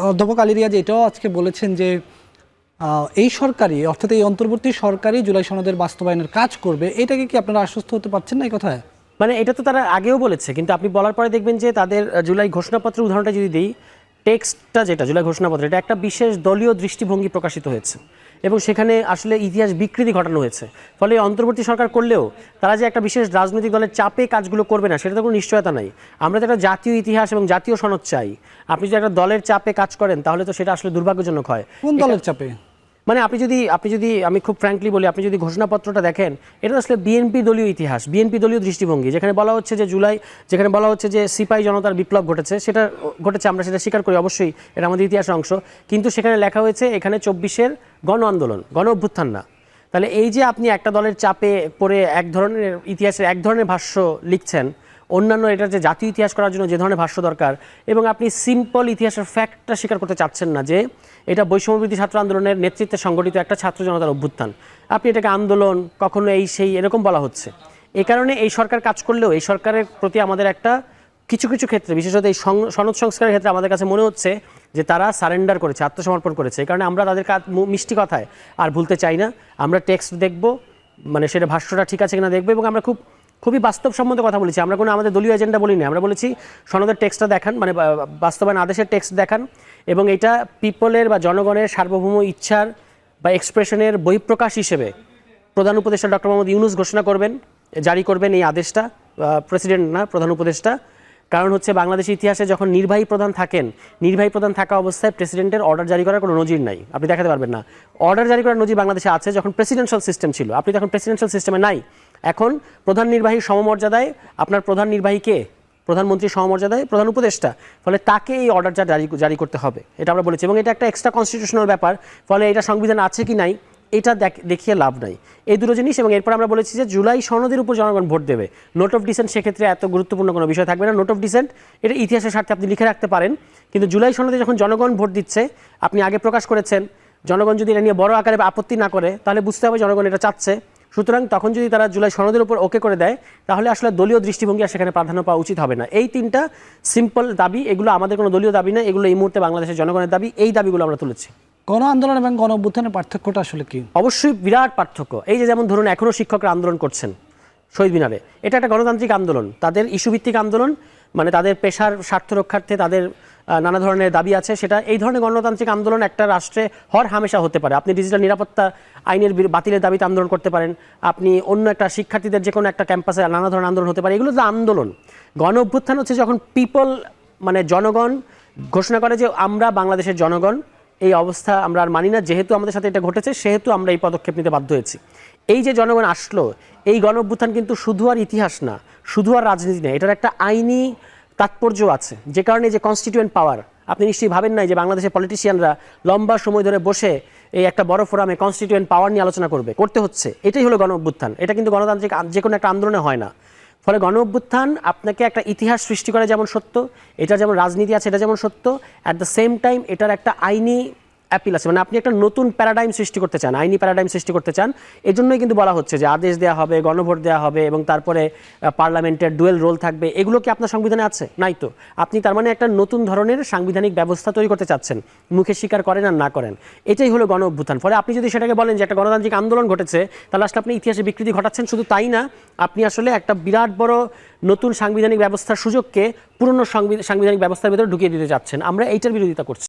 অধ্যাপক আলী রিয়াজ এটাও আজকে বলেছেন যে এই সরকারই অর্থাৎ এই অন্তর্বর্তী সরকারই জুলাই সনদের বাস্তবায়নের কাজ করবে। এটাকে কি আপনারা আশ্বস্ত হতে পারছেন না এই কথায়? মানে এটা তো তারা আগেও বলেছে, কিন্তু আপনি বলার পরে দেখবেন যে তাদের জুলাই ঘোষণাপত্রের উদাহরণটা যদি দিই, টেক্সটটা যেটা জুলাই ঘোষণাপত্র, এটা একটা বিশেষ দলীয় দৃষ্টিভঙ্গি প্রকাশিত হয়েছে এবং সেখানে আসলে ইতিহাস বিকৃতি ঘটানো হয়েছে। ফলে অন্তর্বর্তী সরকার করলেও তারা যে একটা বিশেষ রাজনৈতিক দলের চাপে কাজগুলো করবে না, সেটা তো কোনো নিশ্চয়তা নাই। আমরা তো একটা জাতীয় ইতিহাস এবং জাতীয় সনদ চাই। আপনি যদি একটা দলের চাপে কাজ করেন তাহলে তো সেটা আসলে দুর্ভাগ্যজনক হয়। কোন দলের চাপে? মানে আপনি যদি আমি খুব ফ্র্যাঙ্কলি বলি, আপনি যদি ঘোষণাপত্রটা দেখেন, এটা আসলে বিএনপি দলীয় ইতিহাস, বিএনপি দলীয় দৃষ্টিভঙ্গি, যেখানে বলা হচ্ছে যে যেখানে বলা হচ্ছে যে সিপাহী জনতার বিপ্লব ঘটেছে, আমরা সেটা স্বীকার করি, অবশ্যই এটা আমাদের ইতিহাসের অংশ। কিন্তু সেখানে লেখা হয়েছে এখানে 24-এর গণ আন্দোলন, গণ অভ্যুত্থান না। তাহলে এই যে আপনি একটা দলের চাপে পড়ে এক ধরনের ইতিহাসের এক ধরনের ভাষ্য লিখছেন, অন্যান্য এটার যে জাতীয় ইতিহাস করার জন্য যে ধরনের ভাষ্য দরকার, এবং আপনি সিম্পল ইতিহাসের ফ্যাক্টটা স্বীকার করতে চাচ্ছেন না যে এটা বৈষম্যবিরোধী ছাত্র আন্দোলনের নেতৃত্বে সংগঠিত একটা ছাত্র জনতার অভ্যুত্থান। আপনি এটাকে আন্দোলন, কখনো এই সেই এরকম বলা হচ্ছে। এই কারণে এই সরকার কাজ করলেও এই সরকারের প্রতি আমাদের একটা কিছু কিছু ক্ষেত্রে, বিশেষত এই সনদ সংস্কারের ক্ষেত্রে আমাদের কাছে মনে হচ্ছে যে তারা সারেন্ডার করেছে, আত্মসমর্পণ করেছে। এই কারণে আমরা তাদের মিষ্টি কথায় আর ভুলতে চাই না। আমরা টেক্সট দেখব, মানে সেটা ভাষ্যটা ঠিক আছে কিনা দেখবো, এবং আমরা খুবই বাস্তবসম্মত কথা বলেছি। আমরা কোনো আমাদের দলীয় এজেন্ডা বলিনি। আমরা বলেছি সনদের টেক্সটটা দেখান, মানে বাস্তবায়ন আদেশের টেক্সট দেখান, এবং এটা পিপলের বা জনগণের সার্বভৌম ইচ্ছার বা এক্সপ্রেশনের বহিঃপ্রকাশ হিসেবে প্রধান উপদেষ্টা ডক্টর মোহাম্মদ ইউনূস ঘোষণা করবেন, জারি করবেন এই আদেশটা, প্রেসিডেন্ট না, প্রধান উপদেষ্টা। কারণ হচ্ছে বাংলাদেশের ইতিহাসে যখন নির্বাহী প্রধান থাকেন, নির্বাহী প্রধান থাকা অবস্থায় প্রেসিডেন্টের অর্ডার জারি করার কোনো নজির নাই, আপনি দেখাতে পারবেন না। অর্ডার জারি করার নজির বাংলাদেশে আছে যখন প্রেসিডেন্সিয়াল সিস্টেম ছিল, আপনি তখন প্রেসিডেন্সিয়াল সিস্টেমে নাই। এখন প্রধান নির্বাহীর সমমর্যাদায় আপনার প্রধান নির্বাহী কে? প্রধানমন্ত্রীর সমমর্যাদায় প্রধান উপদেষ্টা। ফলে তাকে এই অর্ডারটা জারি করতে হবে, এটা আমরা বলেছি, এবং এটা একটা এক্সট্রা কনস্টিটিউশনাল ব্যাপার। ফলে এটা সংবিধান আছে কি নাই এটা দেখিয়ে লাভ নাই, এই দুটো জিনিস। এবং এরপর আমরা বলেছি যে জুলাই সনদের উপর জনগণ ভোট দেবে। নোট অফ ডিসেন্ট সেক্ষেত্রে এত গুরুত্বপূর্ণ কোনো বিষয় থাকবে না। নোট অফ ডিসেন্ট এটা ইতিহাসের স্বার্থে আপনি লিখে রাখতে পারেন, কিন্তু জুলাই সনদে যখন জনগণ ভোট দিচ্ছে, আপনি আগে প্রকাশ করেছেন, জনগণ যদি এটা নিয়ে বড় আকারে আপত্তি না করে তাহলে বুঝতে হবে জনগণ এটা চাচ্ছে। সুতরাং তখন যদি তারা জুলাই সনদের উপর ওকে করে দেয় তাহলে আসলে দলীয় দৃষ্টিভঙ্গি আর সেখানে প্রাধান্য পাওয়া উচিত হবে না। এই তিনটা সিম্পল দাবি, এগুলো আমাদের কোনো দলীয় দাবি না, এগুলো এই মুহূর্তে বাংলাদেশের জনগণের দাবি। এই দাবিগুলো আমরা তুলেছি। গণ আন্দোলন এবং গণ অভ্যুত্থানের পার্থক্যটা আসলে কি? অবশ্যই বিরাট পার্থক্য। এই যে যেমন ধরুন এখনও শিক্ষকরা আন্দোলন করছেন শহীদ মিনারে, এটা একটা গণতান্ত্রিক আন্দোলন, তাদের ইস্যুভিত্তিক আন্দোলন, মানে তাদের পেশার স্বার্থ রক্ষার্থে তাদের নানা ধরনের দাবি আছে। সেটা এই ধরনের গণতান্ত্রিক আন্দোলন একটা রাষ্ট্রে হর হামেশা হতে পারে। আপনি ডিজিটাল নিরাপত্তা আইনের বাতিলের দাবিতে আন্দোলন করতে পারেন, আপনি অন্য একটা শিক্ষার্থীদের যে কোনো একটা ক্যাম্পাসে নানা ধরনের আন্দোলন হতে পারে, এগুলো তো আন্দোলন। গণ অভ্যুত্থান হচ্ছে যখন পিপল, মানে জনগণ ঘোষণা করে যে আমরা বাংলাদেশের জনগণ, এই অবস্থা আমরা আর মানি না, যেহেতু আমাদের সাথে এটা ঘটেছে সেহেতু আমরা এই পদক্ষেপ নিতে বাধ্য হয়েছি। এই যে জনগণ আসলো, এই গণ অভ্যুত্থান কিন্তু শুধু আর ইতিহাস না, শুধু আর রাজনীতি না, এটার একটা আইনি তাৎপর্য আছে। যে কারণে যে কনস্টিটিউয়েন্ট পাওয়ার, আপনি নিশ্চয়ই ভাবেন নাই যে বাংলাদেশের পলিটিশিয়ানরা লম্বা সময় ধরে বসে এই একটা বড় ফোরামে কনস্টিটিউয়েন্ট পাওয়ার নিয়ে আলোচনা করতে হচ্ছে। এটাই হলো গণ অভ্যুত্থান। এটা কিন্তু গণতান্ত্রিক যে কোনো একটা আন্দোলনে হয় না। ফলে গণ অভ্যুত্থান আপনাকে একটা ইতিহাস সৃষ্টি করে যেমন সত্য, এটা যেমন রাজনীতি আছে এটা যেমন সত্য, অ্যাট দ্য সেম টাইম এটার একটা আইনি অ্যাপিল আছে। মানে আপনি একটা নতুন প্যারাডাইম সৃষ্টি করতে চান, আইনি প্যারাডাইম সৃষ্টি করতে চান, এজন্যই কিন্তু বলা হচ্ছে যে আদেশ দেওয়া হবে, গণভোট দেওয়া হবে, এবং তারপরে পার্লামেন্টের ডুয়েল রোল থাকবে। এগুলো কি আপনার সংবিধানে আছে? নাই তো। আপনি তার মানে একটা নতুন ধরনের সাংবিধানিক ব্যবস্থা তৈরি করতে চাচ্ছেন, মুখে স্বীকার করেন আর না করেন। এটাই হলো গণ অভ্যুত্থান। ফলে আপনি যদি সেটাকে বলেন যে একটা গণতান্ত্রিক আন্দোলন ঘটেছে, তাহলে আসলে আপনি ইতিহাসে বিকৃতি ঘটাচ্ছেন। শুধু তাই না, আপনি আসলে একটা বিরাট বড় নতুন সাংবিধানিক ব্যবস্থার সুযোগকে পুরনো সাংবিধানিক ব্যবস্থার ভিতরে ঢুকিয়ে দিতে চাচ্ছেন। আমরা এইটার বিরোধিতা করছি।